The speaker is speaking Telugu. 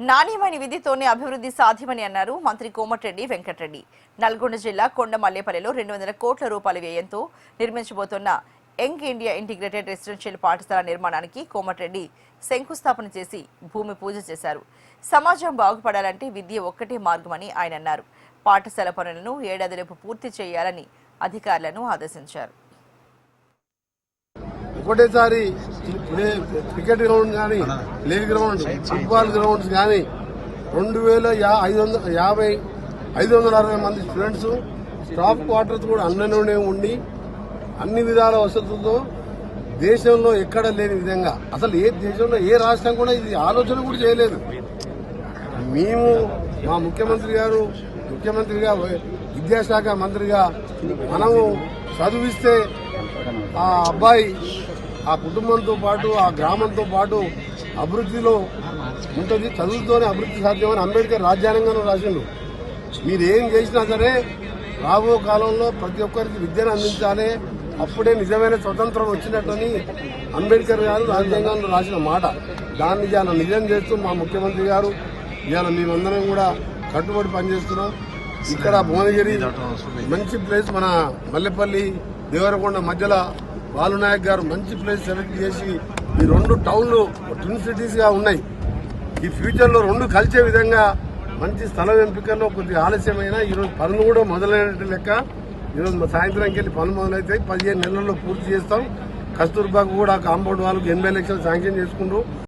నాణ్యమైన విధితోనే అభివృద్ధి సాధ్యమని అన్నారు మంత్రి కోమటిరెడ్డి వెంకటరెడ్డి. నల్గొండ జిల్లా కొండమల్లేపల్లిలో 200 కోట్ల రూపాయల వ్యయంతో నిర్మించబోతున్న యంగ్ ఇండియా ఇంటిగ్రేటెడ్ రెసిడెన్షియల్ పాఠశాల నిర్మాణానికి కోమటిరెడ్డి శంకుస్థాపన చేసి భూమి పూజ చేశారు. సమాజం బాగుపడాలంటే విద్య ఒక్కటే మార్గమని ఆయన అన్నారు. పాఠశాల పనులను ఏడాదిలోపు పూర్తి చేయాలని అధికారులను ఆదేశించారు. ఒకటేసారి క్రికెట్ గ్రౌండ్ కానీ, ప్లే గ్రౌండ్, ఫుట్బాల్ గ్రౌండ్స్ కానీ 560 మంది స్టూడెంట్స్, స్టాఫ్ క్వార్టర్స్ కూడా అందులోనే ఉండి అన్ని విధాల వసతులతో దేశంలో ఎక్కడ లేని విధంగా, అసలు ఏ దేశంలో ఏ రాష్ట్రం కూడా ఇది ఆలోచన కూడా చేయలేదు. మేము మా ముఖ్యమంత్రిగా విద్యాశాఖ మంత్రిగా మనము చదివిస్తే ఆ అబ్బాయి ఆ కుటుంబంతో పాటు ఆ గ్రామంతో పాటు అభివృద్ధిలో ఉంటుంది. చదువుతోనే అభివృద్ధి సాధ్యమని అంబేద్కర్ రాజ్యాంగంలో రాసిండు. మీరు ఏం చేసినా సరే రాబో కాలంలో ప్రతి ఒక్కరికి విద్యను అందించాలి, అప్పుడే నిజమైన స్వతంత్రం వచ్చినట్టని అంబేద్కర్ గారు రాజ్యాంగంలో రాసిన మాట. దాన్ని ఇవాళ నిజం చేస్తూ మా ముఖ్యమంత్రి గారు ఇవాళ మేమందరం కూడా కట్టుబడి పనిచేస్తున్నాం. ఇక్కడ భువనగిరి మంచి ప్లేస్, మన మల్లెపల్లి దేవరకొండ మధ్యలో బాలునాయక్ గారు మంచి ప్లేస్ సెలెక్ట్ చేసి ఈ 2 టౌన్లు ట్విన్ సిటీస్ గా ఉన్నాయి. ఈ ఫ్యూచర్ లో 2 కలిసే విధంగా మంచి స్థలం ఎంపికల్లో కొద్దిగా ఆలస్యమైన ఈరోజు పనులు కూడా మొదలైనట్టు లెక్క. ఈరోజు సాయంత్రంకి వెళ్ళి పనులు మొదలైతే 15 నెలల్లో పూర్తి చేస్తాం. కస్తూర్బాకు కూడా కాంపౌండ్ వాళ్ళకు 80 లక్షలు శాంక్షన్ చేసుకుంటూ